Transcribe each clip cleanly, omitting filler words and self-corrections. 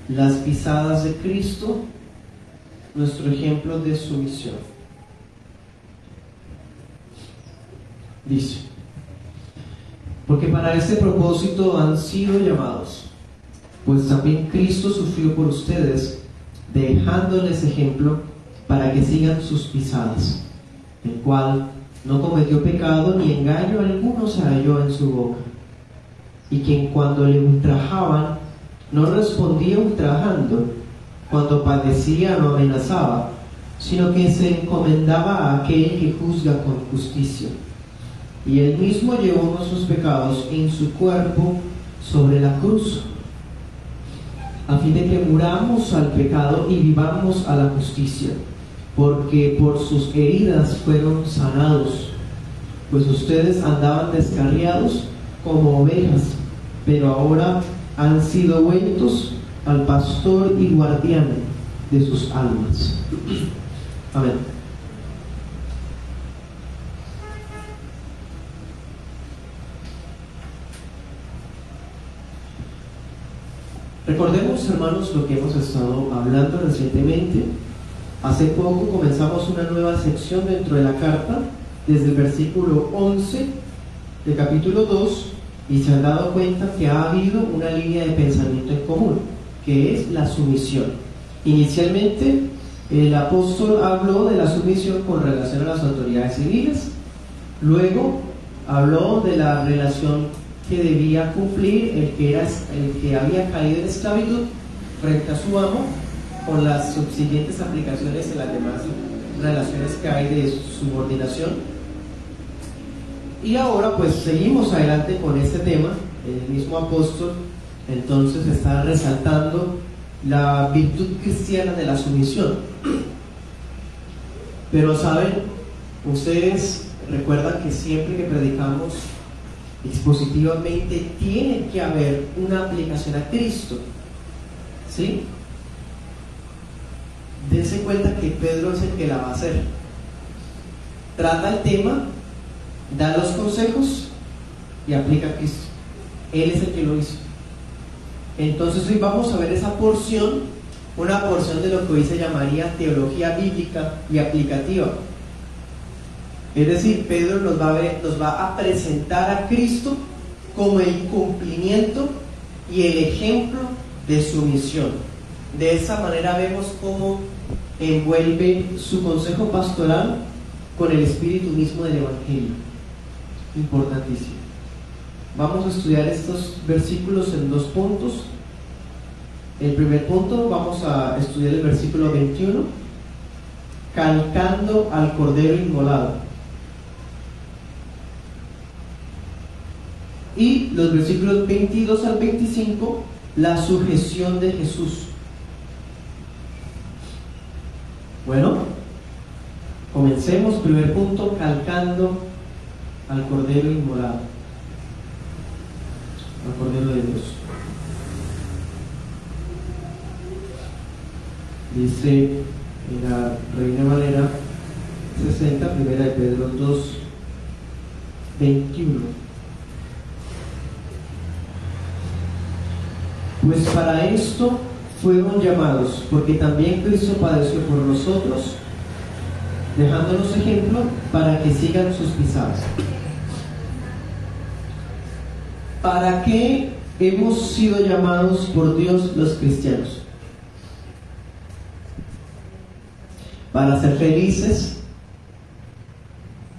las pisadas de Cristo, nuestro ejemplo de sumisión. Dice: porque para este propósito han sido llamados, pues también Cristo sufrió por ustedes, dejándoles ejemplo para que sigan sus pisadas, el cual no cometió pecado ni engaño alguno se halló en su boca, y quien cuando le ultrajaban no respondía ultrajando, cuando padecía no amenazaba, sino que se encomendaba a aquel que juzga con justicia. Y él mismo llevó nuestros pecados en su cuerpo sobre la cruz, a fin de que muramos al pecado y vivamos a la justicia, porque por sus heridas fueron sanados. Pues ustedes andaban descarriados como ovejas, pero ahora han sido vueltos al pastor y guardián de sus almas. Amén. Recordemos, hermanos, lo que hemos estado hablando recientemente. Hace poco comenzamos una nueva sección dentro de la carta, desde el versículo 11 del capítulo 2, y se han dado cuenta que ha habido una línea de pensamiento en común, que es la sumisión. Inicialmente, el apóstol habló de la sumisión con relación a las autoridades civiles, luego habló de la relación que debía cumplir el que había caído en esclavitud frente a su amo, con las subsiguientes aplicaciones en las demás relaciones que hay de subordinación. Y ahora pues seguimos adelante con este tema. El mismo apóstol entonces está resaltando la virtud cristiana de la sumisión. Pero saben, ustedes recuerdan que siempre que predicamos expositivamente tiene que haber una aplicación a Cristo, ¿sí? Dense cuenta que Pedro es el que la va a hacer. Trata el tema, da los consejos y aplica a Cristo. Él es el que lo hizo. Entonces hoy vamos a ver esa porción, una porción de lo que hoy se llamaría teología bíblica y aplicativa. Es decir, Pedro nos va a presentar a Cristo como el cumplimiento y el ejemplo de su misión. De esa manera vemos cómo envuelve su consejo pastoral con el espíritu mismo del Evangelio. Importantísimo. Vamos a estudiar estos versículos en 2 puntos. El primer punto, vamos a estudiar el versículo 21, calcando al Cordero inmolado. Y los versículos 22 al 25, la sujeción de Jesús. Bueno, comencemos. Primer punto, calcando al Cordero inmolado, al Cordero de Dios. Dice en la Reina Valera 60, primera de Pedro 2, 21. Pues para esto fueron llamados, porque también Cristo padeció por nosotros, dejándonos ejemplo para que sigan sus pisadas. ¿Para qué hemos sido llamados por Dios los cristianos? Para ser felices,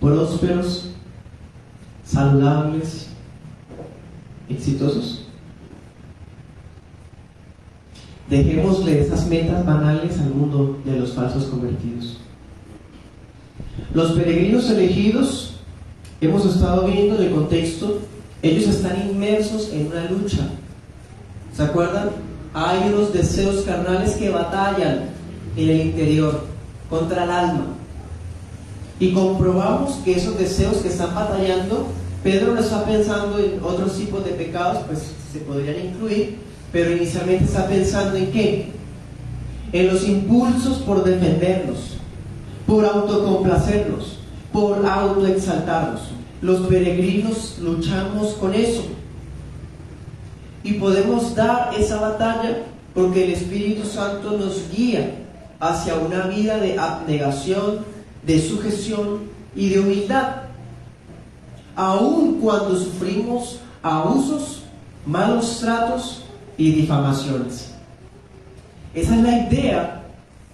prósperos, saludables, exitosos. Dejémosle esas metas banales al mundo de los falsos convertidos. Los peregrinos elegidos, hemos estado viendo en el contexto, ellos están inmersos en una lucha. ¿Se acuerdan? Hay unos deseos carnales que batallan en el interior contra el alma. Y comprobamos que esos deseos que están batallando, Pedro no está pensando en otros tipos de pecados, pues se podrían incluir, pero inicialmente está pensando en ¿qué? En los impulsos por defendernos, por autocomplacernos, por autoexaltarnos. Los peregrinos luchamos con eso y podemos dar esa batalla porque el Espíritu Santo nos guía hacia una vida de abnegación, de sujeción y de humildad, aun cuando sufrimos abusos, malos tratos y difamaciones. Esa es la idea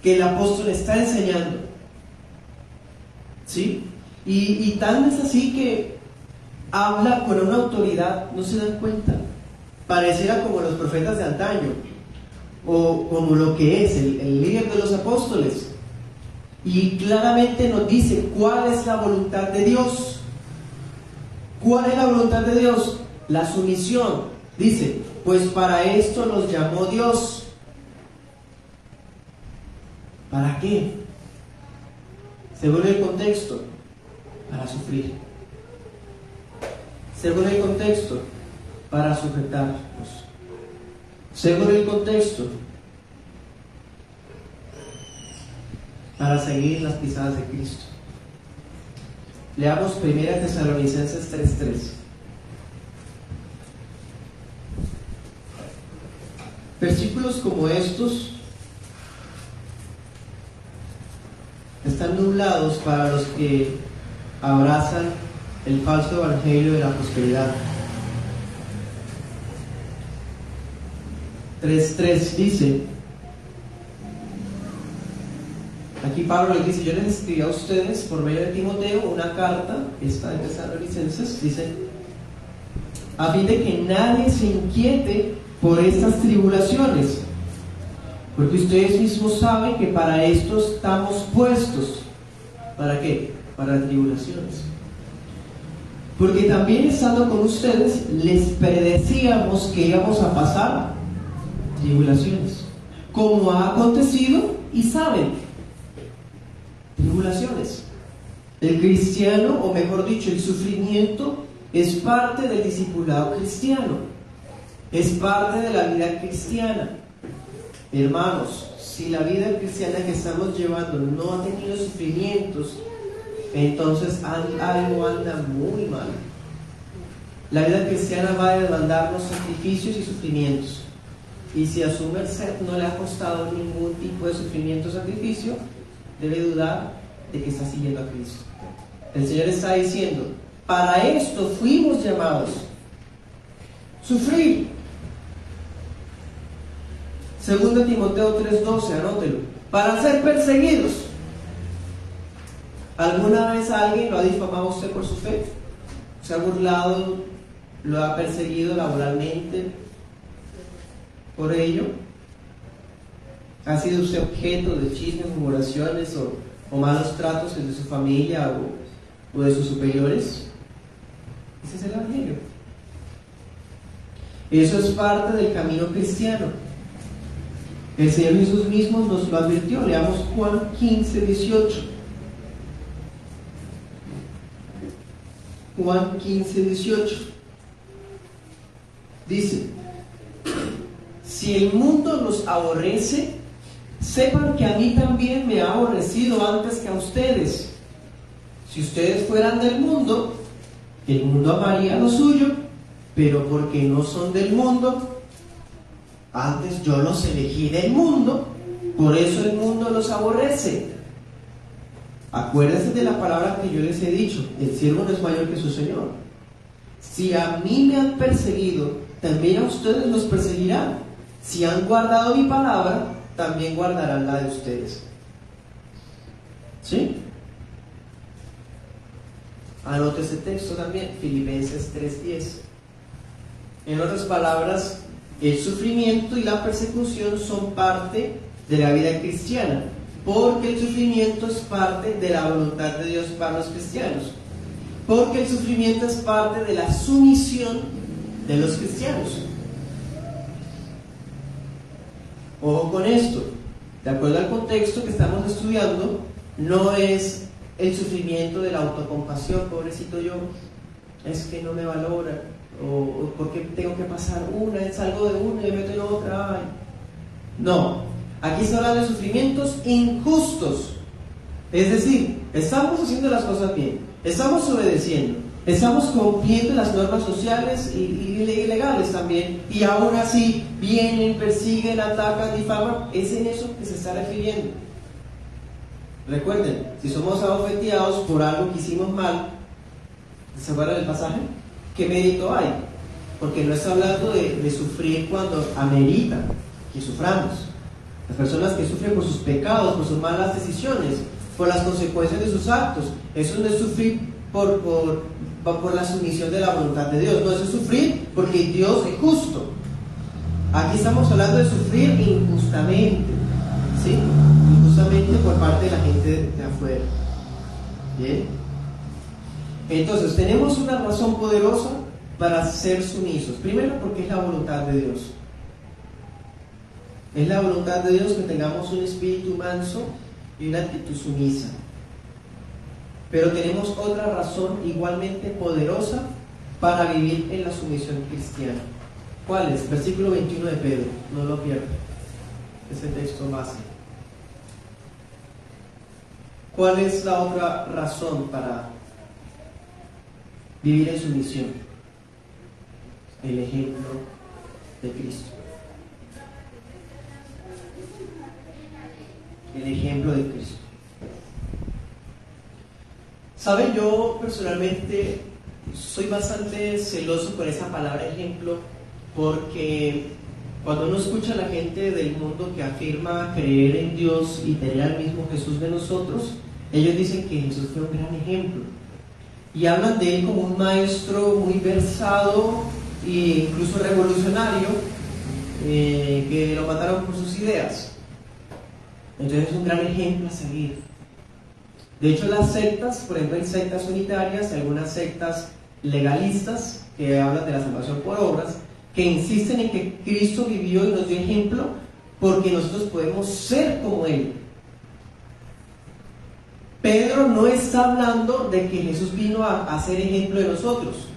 que el apóstol está enseñando, ¿sí? Y tan es así que habla con una autoridad, no se dan cuenta, pareciera como los profetas de antaño, o como lo que es el líder de los apóstoles, y claramente nos dice cuál es la voluntad de Dios. ¿Cuál es la voluntad de Dios? La sumisión. Dice, pues para esto nos llamó Dios. ¿Para qué? Según el contexto, para sufrir. Según el contexto, para sujetarnos. Según el contexto, para seguir las pisadas de Cristo. Leamos 1 Tesalonicenses 3:3. Versículos como estos están nublados para los que abrazan el falso evangelio de la prosperidad. 3:3 dice, aquí Pablo les dice, yo les escribí a ustedes por medio de Timoteo una carta, esta de Tesalonicenses, dice, a fin de que nadie se inquiete por estas tribulaciones, porque ustedes mismos saben que para esto estamos puestos. ¿Para qué? Para tribulaciones. Porque también estando con ustedes les predecíamos que íbamos a pasar tribulaciones, como ha acontecido y saben. Tribulaciones. El cristiano, o mejor dicho, el sufrimiento es parte del discipulado cristiano, es parte de la vida cristiana. Hermanos, si la vida cristiana que estamos llevando no ha tenido sufrimientos, entonces algo anda muy mal. La vida cristiana va a demandarnos sacrificios y sufrimientos, y si a su merced no le ha costado ningún tipo de sufrimiento o sacrificio, debe dudar de que está siguiendo a Cristo. El Señor está diciendo, para esto fuimos llamados, sufrir. 2 Timoteo 3:12, anótelo, para ser perseguidos. ¿Alguna vez alguien lo ha difamado a usted por su fe? ¿Se ha burlado, lo ha perseguido laboralmente por ello? ¿Ha sido usted objeto de chismes, murmuraciones o malos tratos de su familia o de sus superiores? Ese es el Evangelio. Eso es parte del camino cristiano. El Señor Jesús mismo nos lo advirtió. Leamos Juan 15:18. Juan 15:18. Dice, si el mundo los aborrece, sepan que a mí también me ha aborrecido antes que a ustedes. Si ustedes fueran del mundo, el mundo amaría lo suyo, pero porque no son del mundo, antes yo los elegí del mundo, por eso el mundo los aborrece. Acuérdense de la palabra que yo les he dicho, el siervo no es mayor que su Señor. Si a mí me han perseguido, también a ustedes los perseguirán. Si han guardado mi palabra, también guardarán la de ustedes. ¿Sí? Anote ese texto también, Filipenses 3:10. En otras palabras, el sufrimiento y la persecución son parte de la vida cristiana, porque el sufrimiento es parte de la voluntad de Dios para los cristianos, porque el sufrimiento es parte de la sumisión de los cristianos. Ojo con esto, de acuerdo al contexto que estamos estudiando, no es el sufrimiento de la autocompasión, pobrecito yo, es que no me valoran, o porque tengo que pasar una, salgo de una y me meto en otra. Ay. No, aquí se habla de sufrimientos injustos, es decir, estamos haciendo las cosas bien, estamos obedeciendo, Estamos cumpliendo las normas sociales y legales también, y aún así vienen, persiguen, atacan, difaman. Es en eso que se está refiriendo. Recuerden, si somos abofeteados por algo que hicimos mal, ¿se acuerdan del pasaje? ¿Qué mérito hay? Porque no está hablando de sufrir cuando amerita que suframos. Las personas que sufren por sus pecados, por sus malas decisiones, por las consecuencias de sus actos, eso no es sufrir por la sumisión de la voluntad de Dios, no, eso es sufrir porque Dios es justo. Aquí estamos hablando de sufrir injustamente, ¿sí? Injustamente por parte de la gente de afuera. ¿Bien? Entonces, tenemos una razón poderosa para ser sumisos. Primero, porque es la voluntad de Dios. Es la voluntad de Dios que tengamos un espíritu manso y una actitud sumisa. Pero tenemos otra razón igualmente poderosa para vivir en la sumisión cristiana. ¿Cuál es? Versículo 21 de Pedro, no lo pierdan. Ese texto base. ¿Cuál es la otra razón para vivir en sumisión? El ejemplo de Cristo. El ejemplo de Cristo. Saben, yo personalmente soy bastante celoso con esa palabra ejemplo, porque cuando uno escucha a la gente del mundo que afirma creer en Dios y tener al mismo Jesús de nosotros, ellos dicen que Jesús fue un gran ejemplo y hablan de él como un maestro muy versado e incluso revolucionario, que lo mataron por sus ideas. Entonces es un gran ejemplo a seguir. De hecho, las sectas, por ejemplo, hay sectas unitarias y algunas sectas legalistas que hablan de la salvación por obras, que insisten en que Cristo vivió y nos dio ejemplo porque nosotros podemos ser como Él. Pedro no está hablando de que Jesús vino a ser ejemplo de nosotros.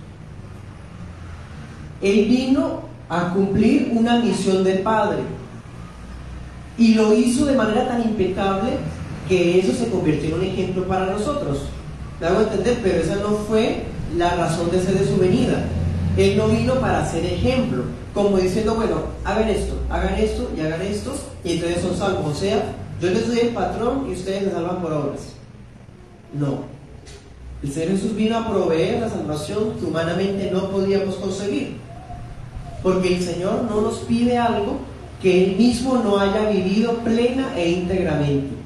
Él vino a cumplir una misión del Padre y lo hizo de manera tan impecable que eso se convirtió en un ejemplo para nosotros. Me hago entender, pero esa no fue la razón de ser de su venida. Él no vino para ser ejemplo, como diciendo, bueno, hagan esto y hagan esto, y entonces son salvos. O sea, yo les doy el patrón y ustedes se salvan por obras. No. El Señor Jesús vino a proveer la salvación que humanamente no podíamos conseguir, porque el Señor no nos pide algo que Él mismo no haya vivido plena e íntegramente.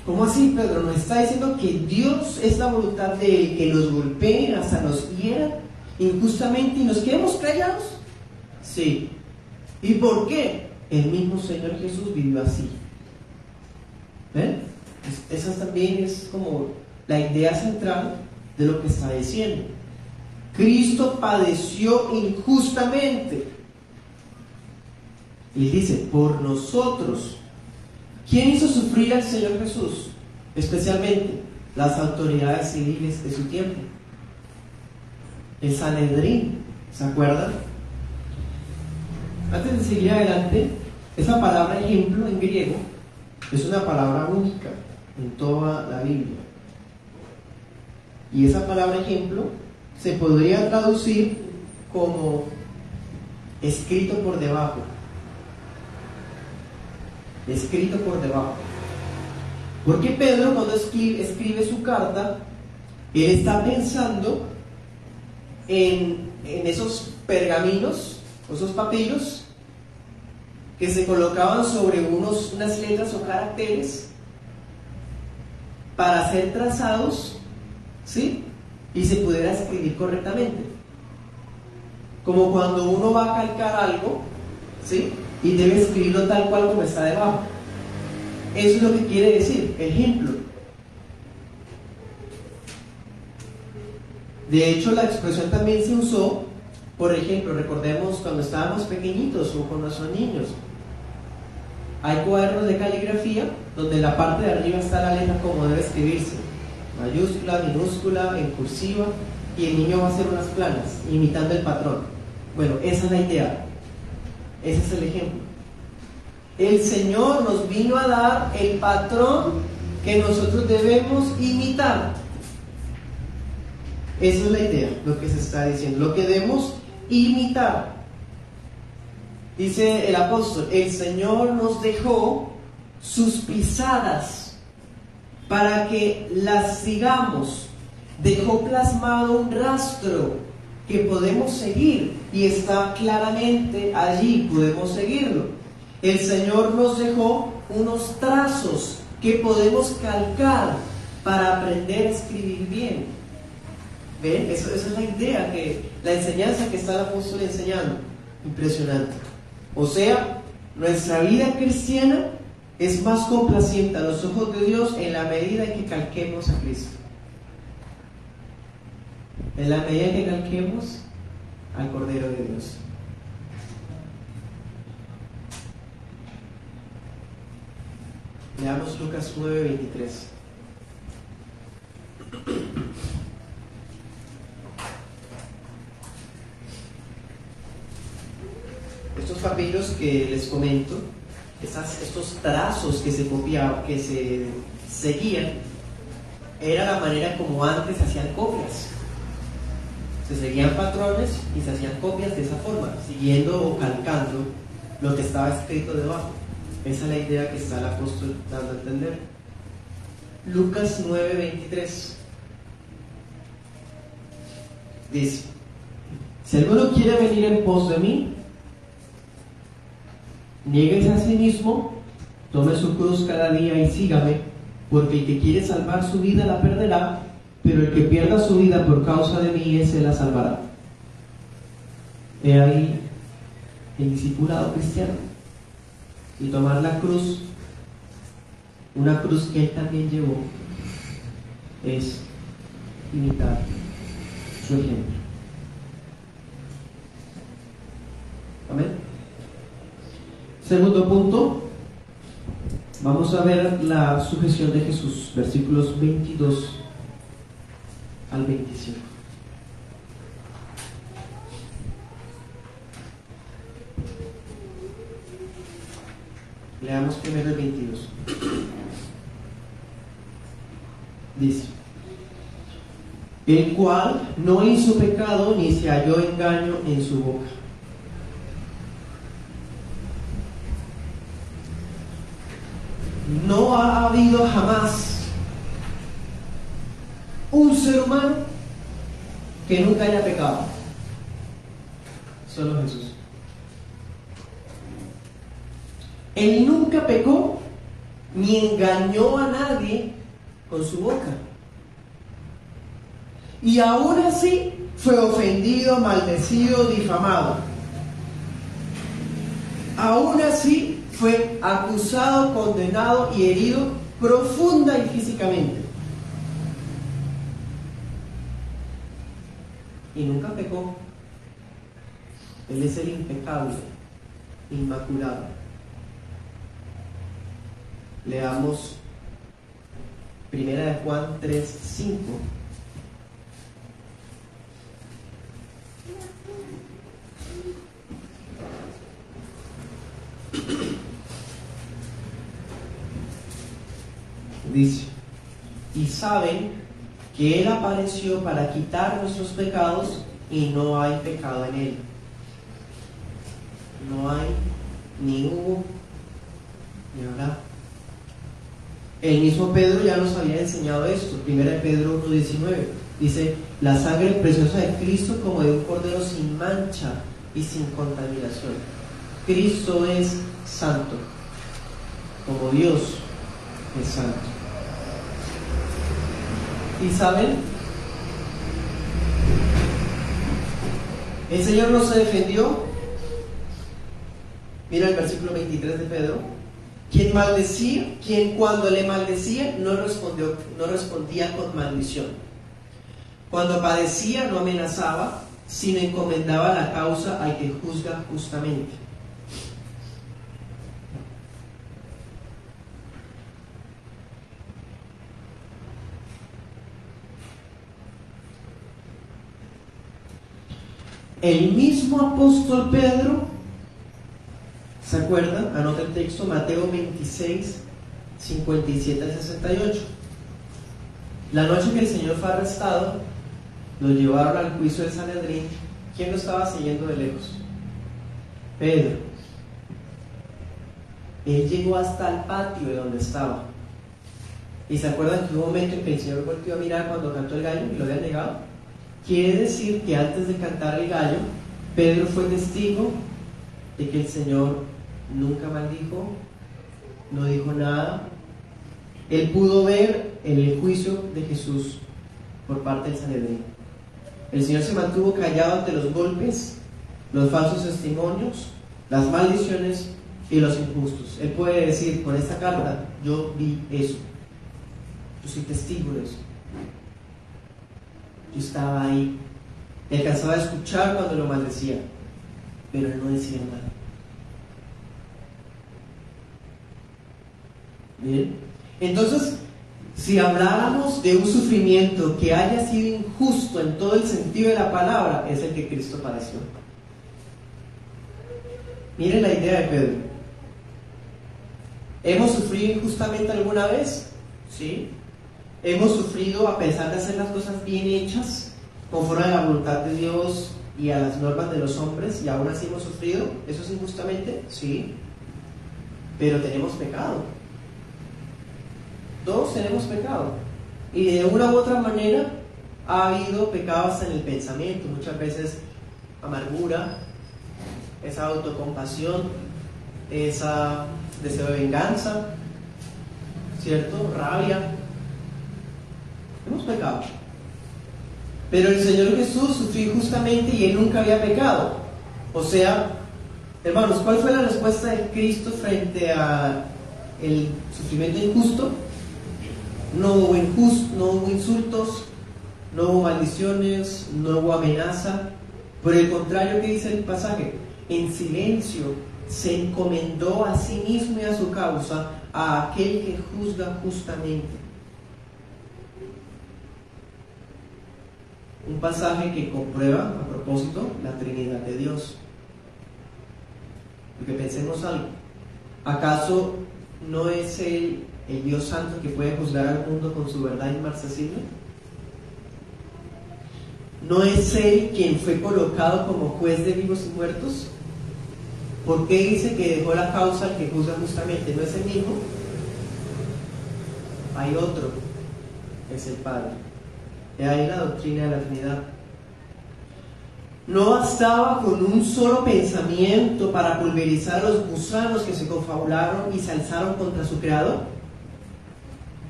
¿Cómo así, Pedro? Nos está diciendo que Dios es la voluntad de Él, que nos golpeen, hasta nos hieran injustamente y nos quedemos callados. Sí. ¿Y por qué? El mismo Señor Jesús vivió así. ¿Ven? Esa también es como la idea central de lo que está diciendo. Cristo padeció injustamente. Y dice, por nosotros. ¿Quién hizo sufrir al Señor Jesús? Especialmente las autoridades civiles de su tiempo. El Sanedrín, ¿se acuerdan? Antes de seguir adelante, esa palabra ejemplo en griego es una palabra única en toda la Biblia. Y esa palabra ejemplo se podría traducir como escrito por debajo. Escrito por debajo. Porque Pedro, cuando escribe su carta, él está pensando en esos pergaminos, esos papiros que se colocaban sobre unas letras o caracteres para ser trazados, ¿sí? Y se pudiera escribir correctamente. Como cuando uno va a calcar algo, ¿sí? Y debe escribirlo tal cual como está debajo. Eso es lo que quiere decir, ejemplo. De hecho, la expresión también se usó, por ejemplo, recordemos cuando estábamos pequeñitos o con nuestros niños. Hay cuadernos de caligrafía donde en la parte de arriba está la letra como debe escribirse, mayúscula, minúscula, en cursiva, y el niño va a hacer unas planas, imitando el patrón. Bueno, esa es la idea. Ese es el ejemplo. El Señor nos vino a dar el patrón que nosotros debemos imitar. Esa es la idea, lo que se está diciendo, lo que debemos imitar. Dice el apóstol, el Señor nos dejó sus pisadas para que las sigamos. Dejó plasmado un rastro que podemos seguir y está claramente allí, podemos seguirlo. El Señor nos dejó unos trazos que podemos calcar para aprender a escribir bien. ¿Ven? Esa es la idea, la enseñanza que está el apóstol enseñando. Impresionante. O sea, nuestra vida cristiana es más complaciente a los ojos de Dios en la medida en que calquemos a Cristo. En la medida en que calquemos al Cordero de Dios. Leamos Lucas 9:23. Estos papiros que les comento, estos trazos que se copiaban, que se seguían, era la manera como antes se hacían copias. Se seguían patrones y se hacían copias de esa forma, siguiendo o calcando lo que estaba escrito debajo. Esa es la idea que está el apóstol dando a entender. Lucas 9:23 dice: si alguno quiere venir en pos de mí, niéguese a sí mismo, tome su cruz cada día y sígame, porque el que quiere salvar su vida la perderá, pero el que pierda su vida por causa de mí, ese la salvará. He ahí el discipulado cristiano. Y tomar la cruz, una cruz que él también llevó, es imitar su ejemplo. Amén. Segundo punto, vamos a ver la sujeción de Jesús, versículos 22 al 25. Leamos primero el 22. Dice: el cual no hizo pecado ni se halló engaño en su boca. No ha habido jamás un ser humano que nunca haya pecado. Solo Jesús. Él nunca pecó ni engañó a nadie con su boca. Y aún así fue ofendido, maldecido, difamado. Aún así fue acusado, condenado y herido profunda y físicamente. Y nunca pecó. Él es el impecable, inmaculado. Leamos 1 de Juan 3:5. Dice: y saben que Él apareció para quitar nuestros pecados y no hay pecado en Él. No hay, ni hubo, ni habrá. El mismo Pedro ya nos había enseñado esto. 1 Pedro 1:19 dice: la sangre preciosa de Cristo como de un cordero sin mancha y sin contaminación. Cristo es santo, como Dios es santo. ¿Y saben? El Señor no se defendió. Mira el versículo 23 de Pedro. Quien cuando le maldecía no respondía con maldición. Cuando padecía no amenazaba, sino encomendaba la causa al que juzga justamente. El mismo apóstol Pedro, ¿se acuerdan? Anota el texto, Mateo 26, 57 al 68. La noche que el Señor fue arrestado, lo llevaron al juicio del Sanedrín, ¿quién lo estaba siguiendo de lejos? Pedro. Él llegó hasta el patio de donde estaba. ¿Y se acuerdan que hubo un momento en que el Señor volvió a mirar cuando cantó el gallo y lo habían negado? Quiere decir que antes de cantar el gallo, Pedro fue testigo de que el Señor nunca maldijo, no dijo nada. Él pudo ver el juicio de Jesús por parte del Sanedrín. El Señor se mantuvo callado ante los golpes, los falsos testimonios, las maldiciones y los injustos. Él puede decir con esta carta: yo vi eso, yo soy testigo de eso, yo estaba ahí. Y alcanzaba a escuchar cuando lo maldecía, pero él no decía nada. Bien, entonces, si habláramos de un sufrimiento que haya sido injusto en todo el sentido de la palabra, es el que Cristo padeció. Miren la idea de Pedro. ¿Hemos sufrido injustamente alguna vez? Sí. ¿Hemos sufrido a pesar de hacer las cosas bien hechas, conforme a la voluntad de Dios y a las normas de los hombres, y aún así hemos sufrido? ¿Eso es injustamente? Sí. Pero tenemos pecado. Todos tenemos pecado. Y de una u otra manera ha habido pecado hasta en el pensamiento. Muchas veces amargura, esa autocompasión, esa deseo de venganza, ¿cierto? Rabia. Hemos pecado. Pero el Señor Jesús sufrió injustamente y Él nunca había pecado. O sea, hermanos, ¿cuál fue la respuesta de Cristo frente a el sufrimiento injusto? No hubo insultos, no hubo maldiciones, no hubo amenaza. Por el contrario, ¿qué dice el pasaje? En silencio se encomendó a sí mismo y a su causa a aquel que juzga justamente. Un pasaje que comprueba, a propósito, la Trinidad de Dios. Porque pensemos algo. ¿Acaso no es Él el Dios Santo que puede juzgar al mundo con su verdad inmarcesible? ¿No es Él quien fue colocado como juez de vivos y muertos? ¿Por qué dice que dejó la causa al que juzga justamente? ¿No es Él mismo? Hay otro, es el Padre. De ahí la doctrina de la Trinidad. ¿No bastaba con un solo pensamiento para pulverizar a los gusanos que se confabularon y se alzaron contra su Creador?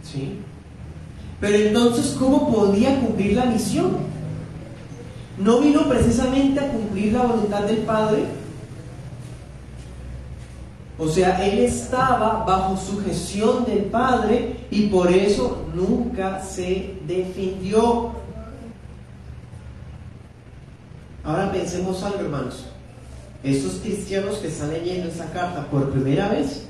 Sí. Pero entonces, ¿cómo podía cumplir la misión? ¿No vino precisamente a cumplir la voluntad del Padre? O sea, Él estaba bajo sujeción del Padre y por eso nunca se defendió. Ahora pensemos algo, hermanos. Estos cristianos que están leyendo esta carta por primera vez,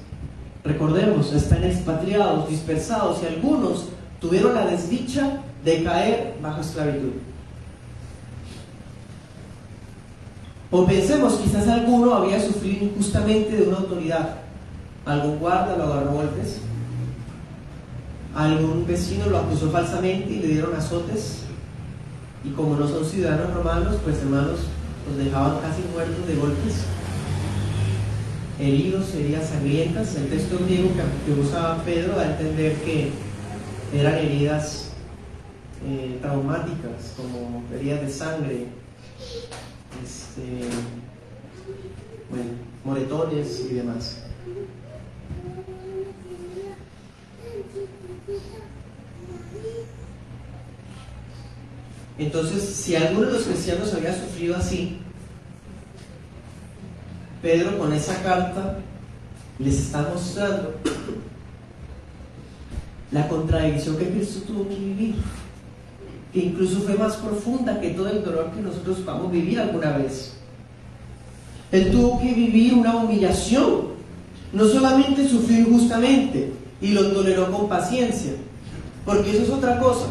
recordemos, están expatriados, dispersados, y algunos tuvieron la desdicha de caer bajo esclavitud. O pensemos, quizás alguno había sufrido injustamente de una autoridad. Algún guarda lo agarró a golpes, algún vecino lo acusó falsamente y le dieron azotes, y como no son ciudadanos romanos, pues hermanos, los dejaban casi muertos de golpes, heridos, heridas sangrientas. El texto griego que usaba Pedro da a entender que eran heridas traumáticas, como heridas de sangre, moretones y demás. Entonces, si alguno de los cristianos había sufrido así, Pedro con esa carta les está mostrando la contradicción que Cristo tuvo que vivir, que incluso fue más profunda que todo el dolor que nosotros vamos a vivir alguna vez. Él tuvo que vivir una humillación. No solamente sufrió injustamente y lo toleró con paciencia, porque eso es otra cosa.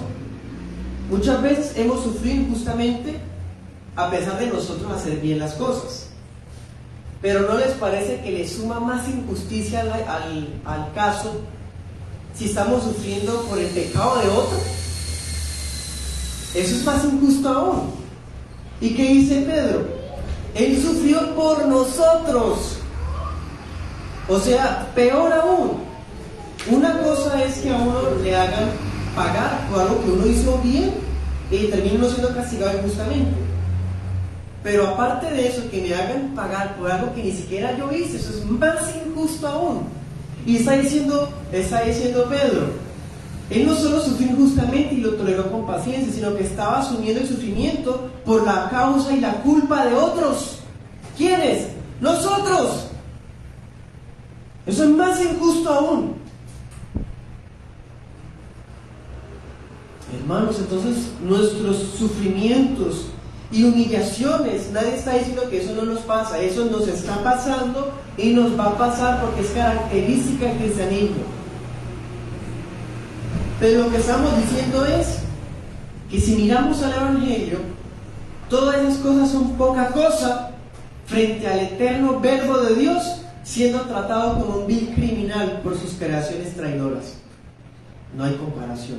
Muchas veces hemos sufrido injustamente a pesar de nosotros hacer bien las cosas. Pero ¿no les parece que le suma más injusticia al caso si estamos sufriendo por el pecado de otro? Eso es más injusto aún. ¿Y qué dice Pedro? Él sufrió por nosotros. O sea, peor aún. Una cosa es que a uno le hagan pagar por algo que uno hizo bien y termine uno siendo castigado injustamente. Pero aparte de eso, que me hagan pagar por algo que ni siquiera yo hice, eso es más injusto aún. Y está diciendo Pedro, él no solo sufrió injustamente y lo toleró con paciencia, sino que estaba asumiendo el sufrimiento por la causa y la culpa de otros. ¿Quiénes? ¡Nosotros! Eso es más injusto aún. Hermanos, entonces nuestros sufrimientos y humillaciones, nadie está diciendo que eso no nos pasa, eso nos está pasando y nos va a pasar porque es característica del cristianismo. Pero lo que estamos diciendo es que si miramos al Evangelio, todas esas cosas son poca cosa frente al eterno verbo de Dios siendo tratado como un vil criminal por sus creaciones traidoras. No hay comparación.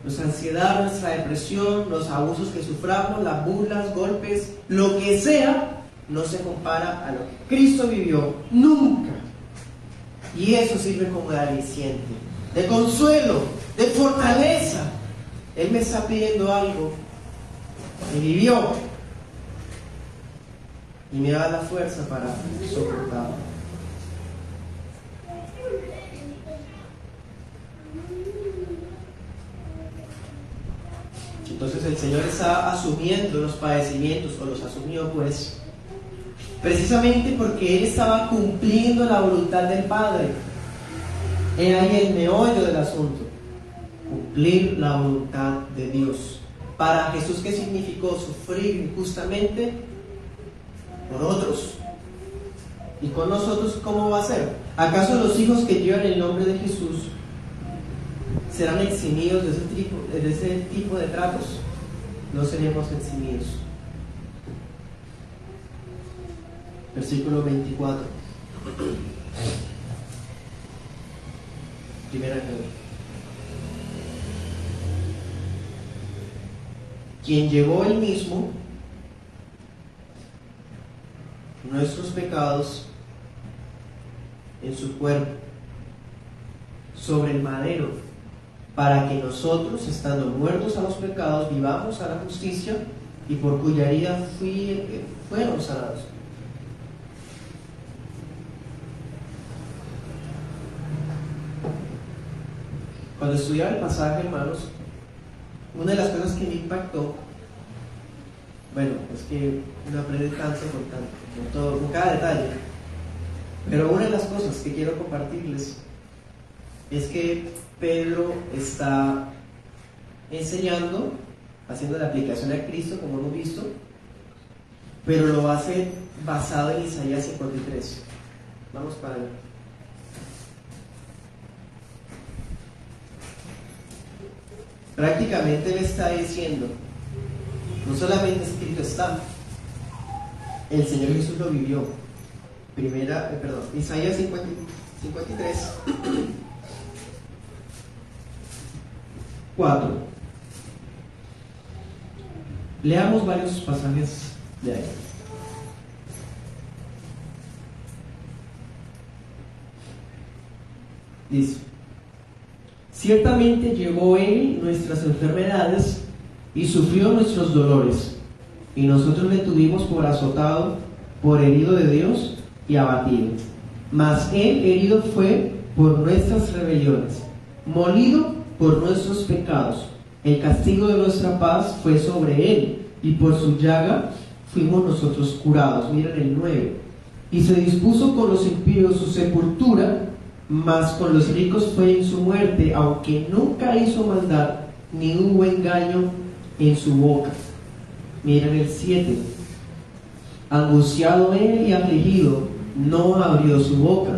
Nuestra ansiedad, nuestra depresión, los abusos que suframos, las burlas, golpes, lo que sea, no se compara a lo que Cristo vivió nunca. Y eso sirve como de aliciente, de consuelo, de fortaleza. Él me está pidiendo algo que vivió y me da la fuerza para soportarlo. Entonces el Señor está asumiendo los padecimientos, o los asumió pues, precisamente porque Él estaba cumpliendo la voluntad del Padre. He ahí el meollo del asunto, cumplir la voluntad de Dios. Para Jesús, ¿qué significó? Sufrir injustamente por otros. ¿Y con nosotros cómo va a ser? ¿Acaso los hijos que llevan el nombre de Jesús serán eximidos de ese tipo de tratos? No seremos eximidos. Versículo 24. Primera Pedro. Quien llevó él mismo nuestros pecados en su cuerpo sobre el madero, para que nosotros, estando muertos a los pecados, vivamos a la justicia, y por cuya herida fueron sanados. Cuando estudiaba el pasaje, hermanos, una de las cosas que me impactó, bueno, es que uno aprende tanto con cada detalle, pero una de las cosas que quiero compartirles es que Pedro está enseñando, haciendo la aplicación a Cristo, como hemos visto, pero lo hace basado en Isaías 53. Vamos para allá. Prácticamente le está diciendo, no solamente escrito está, el Señor Jesús lo vivió. Isaías 53, 4. Leamos varios pasajes de ahí. Dice: ciertamente llevó Él nuestras enfermedades y sufrió nuestros dolores, y nosotros le tuvimos por azotado, por herido de Dios y abatido. Mas Él herido fue por nuestras rebeliones, molido por nuestros pecados. El castigo de nuestra paz fue sobre Él, y por su llaga fuimos nosotros curados. Miren el 9. Y se dispuso con los impíos su sepultura, mas con los ricos fue en su muerte, aunque nunca hizo maldad, ni hubo engaño en su boca. Miren el 7. Angustiado él y afligido, no abrió su boca.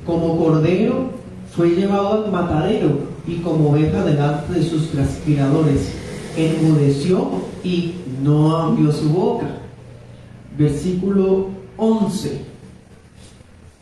Como cordero fue llevado al matadero, y como oveja delante de sus trasquiladores, enmudeció y no abrió su boca. Versículo 11.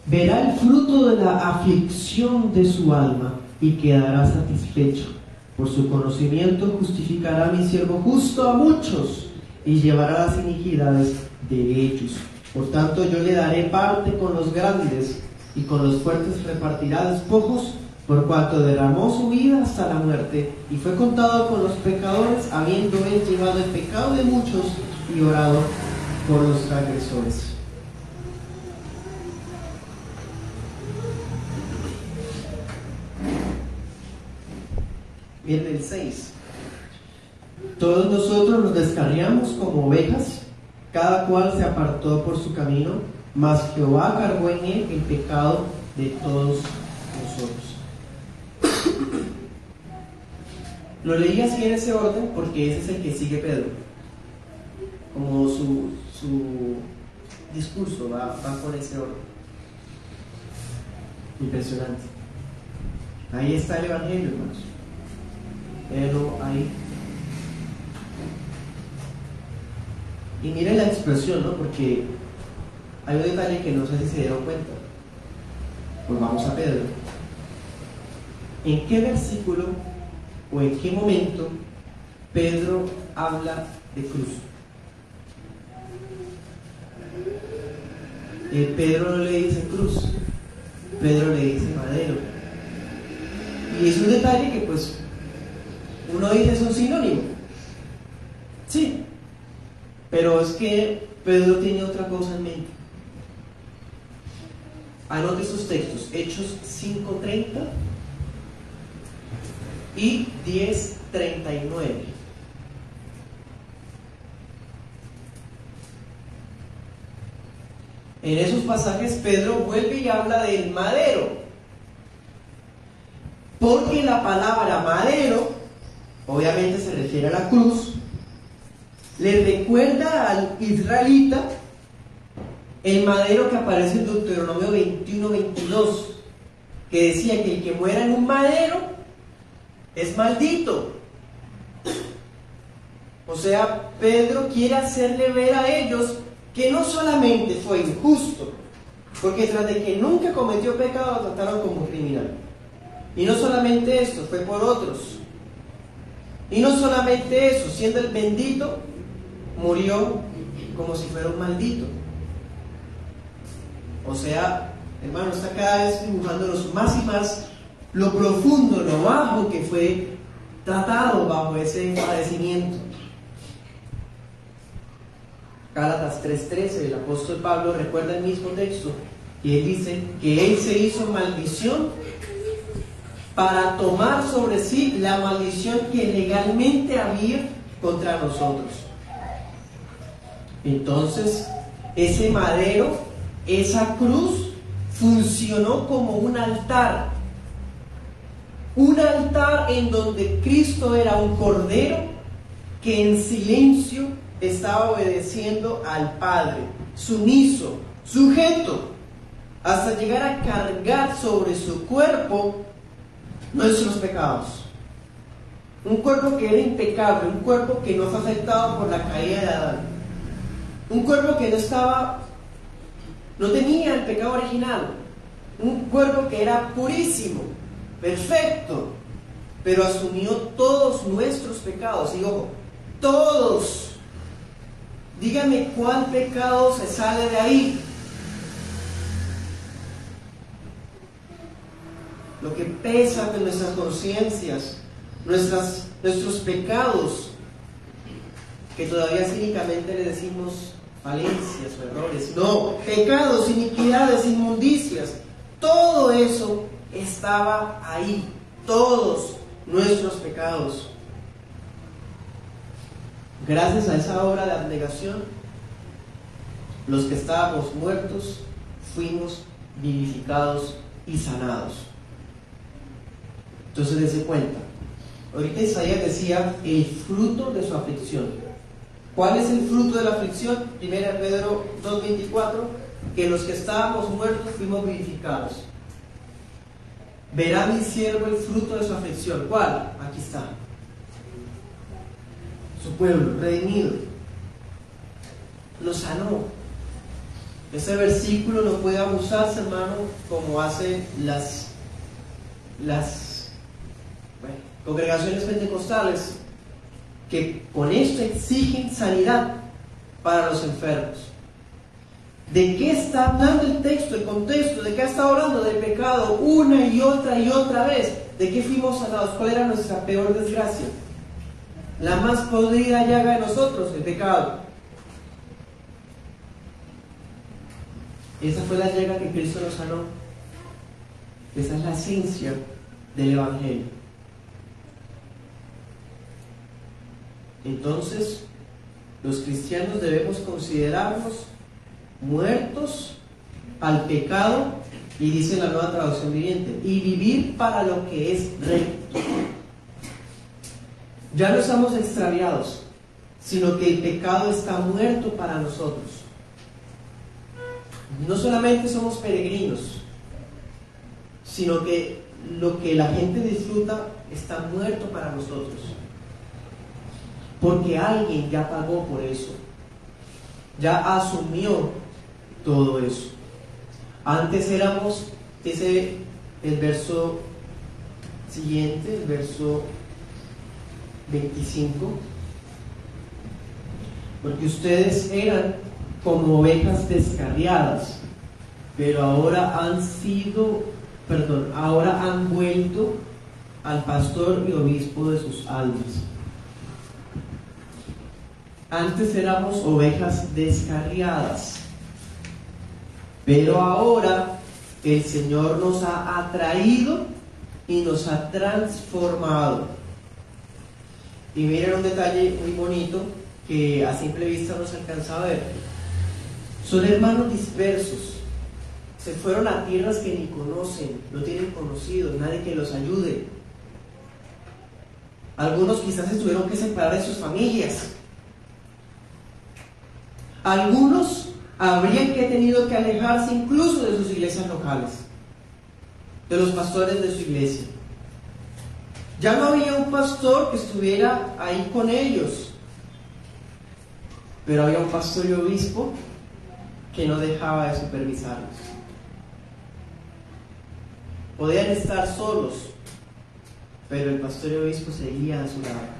Verá el fruto de la aflicción de su alma y quedará satisfecho. Por su conocimiento justificará mi siervo justo a muchos y llevará las iniquidades de ellos. Por tanto, yo le daré parte con los grandes y con los fuertes repartirá despojos, por cuanto derramó su vida hasta la muerte y fue contado con los pecadores, habiendo él llevado el pecado de muchos y orado por los transgresores. Miren el 6. Todos nosotros nos descarriamos como ovejas, cada cual se apartó por su camino, mas Jehová cargó en él el pecado de todos nosotros. Lo leí así en ese orden porque ese es el que sigue Pedro. Como su discurso va por ese orden. Impresionante. Ahí está el Evangelio, hermanos. Pero ahí. Y miren la expresión, ¿no? Porque hay un detalle que no sé si se dieron cuenta. Pues vamos a Pedro. ¿En qué versículo o en qué momento Pedro habla de cruz? Pedro no le dice cruz, Pedro le dice madero. Y es un detalle que pues uno dice es un sinónimo. Sí, pero es que Pedro tiene otra cosa en mente. Anote sus textos, Hechos 5:30 y 10:39. En esos pasajes Pedro vuelve y habla del madero, porque la palabra madero obviamente se refiere a la cruz. Le recuerda al israelita el madero que aparece en Deuteronomio 21:22, que decía que el que muera en un madero es maldito. O sea, Pedro quiere hacerle ver a ellos que no solamente fue injusto, porque tras de que nunca cometió pecado lo trataron como criminal. Y no solamente esto, fue por otros. Y no solamente eso, siendo el bendito, murió como si fuera un maldito. O sea, hermano, está cada vez dibujándonos más y más lo profundo, lo bajo que fue tratado bajo ese padecimiento. Gálatas 3:13, el apóstol Pablo recuerda el mismo texto y él dice que él se hizo maldición para tomar sobre sí la maldición que legalmente había contra nosotros. Entonces, ese madero, esa cruz, funcionó como un altar en donde Cristo era un cordero que en silencio estaba obedeciendo al Padre, sumiso, sujeto, hasta llegar a cargar sobre su cuerpo nuestros pecados. Un cuerpo que era impecable, un cuerpo que no fue afectado por la caída de Adán, un cuerpo que no tenía el pecado original, un cuerpo que era purísimo, perfecto, pero asumió todos nuestros pecados. Y ojo, todos. Dígame cuál pecado se sale de ahí. Lo que pesa en nuestras conciencias, nuestros pecados, que todavía cínicamente le decimos falencias o errores. No, pecados, iniquidades, inmundicias, todo eso estaba ahí, todos nuestros pecados. Gracias a esa obra de abnegación, los que estábamos muertos fuimos vivificados y sanados. Entonces dése cuenta, ahorita Isaías decía el fruto de su aflicción. ¿Cuál es el fruto de la aflicción? 1 Pedro 2:24, que los que estábamos muertos fuimos vivificados. Verá mi siervo el fruto de su aflicción. ¿Cuál? Aquí está. Su pueblo, redimido. Lo sanó. Ese versículo no puede abusarse, hermano, como hace congregaciones pentecostales que con esto exigen sanidad para los enfermos. ¿De qué está hablando el texto, el contexto? ¿De qué está hablando? Del pecado una y otra vez. ¿De qué fuimos sanados? ¿Cuál era nuestra peor desgracia? La más podrida llaga de nosotros, el pecado. Esa fue la llaga que Cristo nos sanó. Esa es la esencia del Evangelio. Entonces, los cristianos debemos considerarnos muertos al pecado, y dice la Nueva Traducción Viviente, y vivir para lo que es recto. Ya no estamos extraviados, sino que el pecado está muerto para nosotros. No solamente somos peregrinos, sino que lo que la gente disfruta está muerto para nosotros. Porque alguien ya pagó por eso, ya asumió todo eso. Antes éramos, dice el verso siguiente, el verso 25, porque ustedes eran como ovejas descarriadas, pero ahora han vuelto al pastor y obispo de sus almas. Antes éramos ovejas descarriadas, pero ahora el Señor nos ha atraído y nos ha transformado. Y miren un detalle muy bonito que a simple vista no se alcanza a ver. Son hermanos dispersos, se fueron a tierras que ni conocen, no tienen conocidos, nadie que los ayude. Algunos quizás se tuvieron que separar de sus familias. Algunos habrían tenido que alejarse incluso de sus iglesias locales, de los pastores de su iglesia. Ya no había un pastor que estuviera ahí con ellos, pero había un pastor y obispo que no dejaba de supervisarlos. Podían estar solos, pero el pastor y obispo seguía a su lado.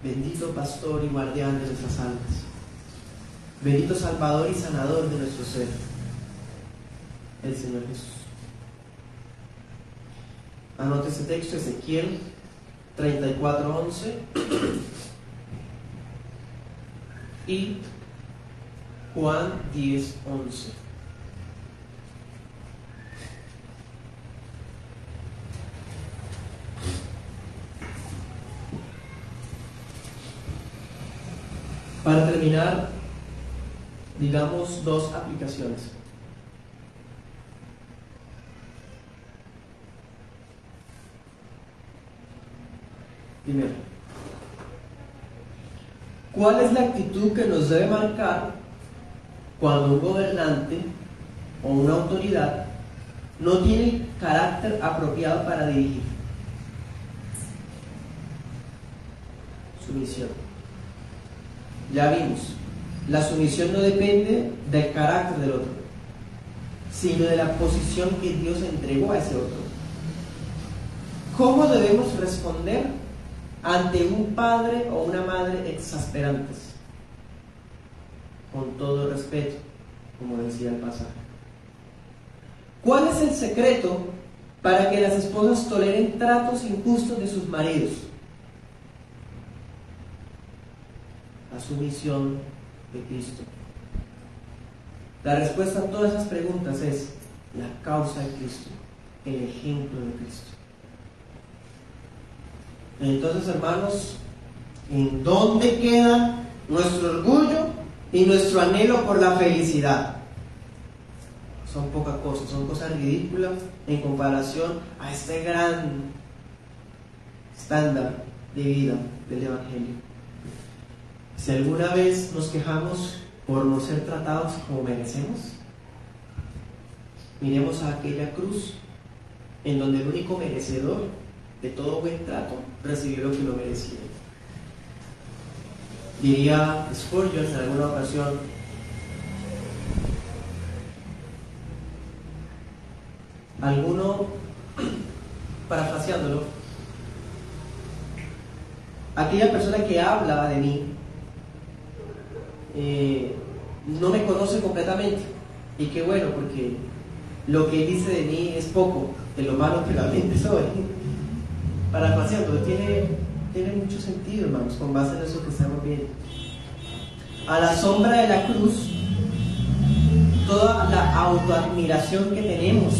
Bendito pastor y guardián de nuestras almas. Bendito salvador y sanador de nuestro ser, el Señor Jesús. Anote este texto, Ezequiel 34:11 y Juan 10:11. Para terminar, digamos dos aplicaciones. Primero, ¿cuál es la actitud que nos debe marcar cuando un gobernante o una autoridad no tiene el carácter apropiado para dirigir? Sumisión. Ya vimos, la sumisión no depende del carácter del otro, sino de la posición que Dios entregó a ese otro. ¿Cómo debemos responder ante un padre o una madre exasperantes? Con todo respeto, como decía el pasaje. ¿Cuál es el secreto para que las esposas toleren tratos injustos de sus maridos? La sumisión de Cristo. La respuesta a todas esas preguntas es la causa de Cristo, el ejemplo de Cristo. Entonces, hermanos, ¿en dónde queda nuestro orgullo y nuestro anhelo por la felicidad? Son pocas cosas, son cosas ridículas en comparación a este gran estándar de vida del Evangelio. Si alguna vez nos quejamos por no ser tratados como merecemos, miremos a aquella cruz en donde el único merecedor de todo buen trato recibió lo que lo merecía. Diría Spurgeon en alguna ocasión: alguno, parafraseándolo, aquella persona que habla de mí no me conoce completamente. Y qué bueno, porque lo que él dice de mí es poco de lo malo que realmente soy. Parafraseándolo, tiene mucho sentido, hermanos, con base en eso que estamos viendo. A la sombra de la cruz, toda la autoadmiración que tenemos,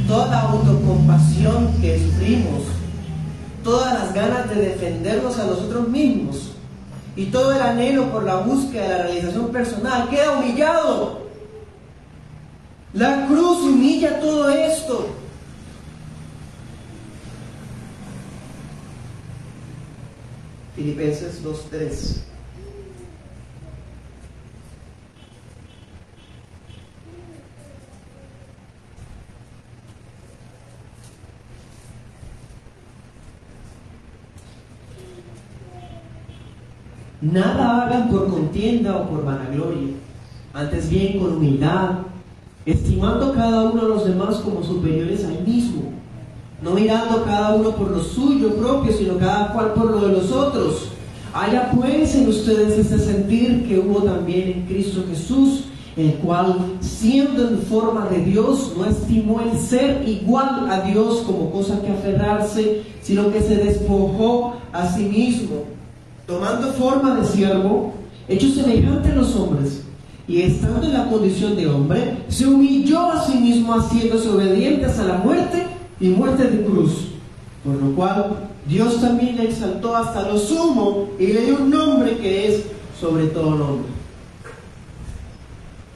toda la autocompasión que sufrimos, todas las ganas de defendernos a nosotros mismos y todo el anhelo por la búsqueda de la realización personal queda humillado. La cruz humilla todo esto. Filipenses 2:3. Nada hagan por contienda o por vanagloria, antes bien con humildad, estimando cada uno a los demás como superiores a él mismo, no mirando cada uno por lo suyo propio, sino cada cual por lo de los otros. Haya pues en ustedes este sentir que hubo también en Cristo Jesús, el cual, siendo en forma de Dios, no estimó el ser igual a Dios como cosa que aferrarse, sino que se despojó a sí mismo, tomando forma de siervo, hecho semejante a los hombres, y estando en la condición de hombre, se humilló a sí mismo, haciéndose obediente hasta la muerte y muerte de cruz, por lo cual Dios también le exaltó hasta lo sumo y le dio un nombre que es sobre todo nombre.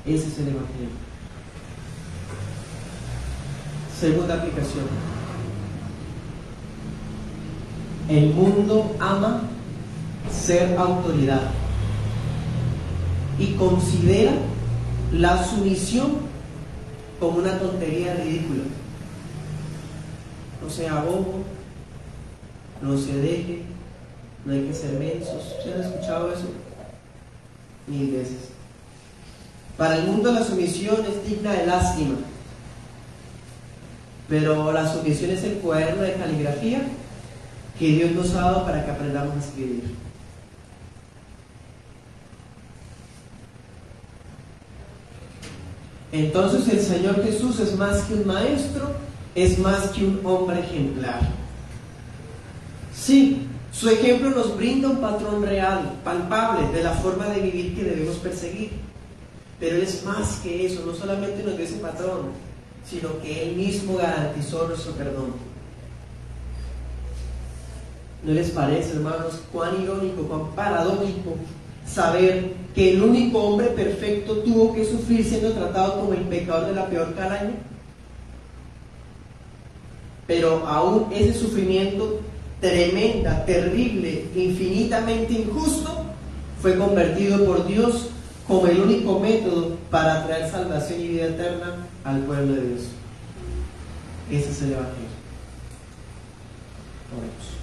Ese es el Evangelio. Segunda aplicación: el mundo ama ser autoridad y considera la sumisión como una tontería ridícula. No sea bobo, no se deje, no hay que ser mensos. ¿Ustedes han escuchado eso? 1000 veces. Para el mundo la sumisión es digna de lástima, pero la sumisión es el cuaderno de caligrafía que Dios nos ha dado para que aprendamos a escribir. Entonces el Señor Jesús es más que un maestro, es más que un hombre ejemplar. Sí, su ejemplo nos brinda un patrón real, palpable, de la forma de vivir que debemos perseguir. Pero Él es más que eso, no solamente nos dio ese patrón, sino que Él mismo garantizó nuestro perdón. ¿No les parece, hermanos, cuán irónico, cuán paradójico saber que el único hombre perfecto tuvo que sufrir siendo tratado como el pecador de la peor calaña? Pero aún ese sufrimiento tremenda, terrible, infinitamente injusto, fue convertido por Dios como el único método para traer salvación y vida eterna al pueblo de Dios. Ese es el Evangelio. Oremos.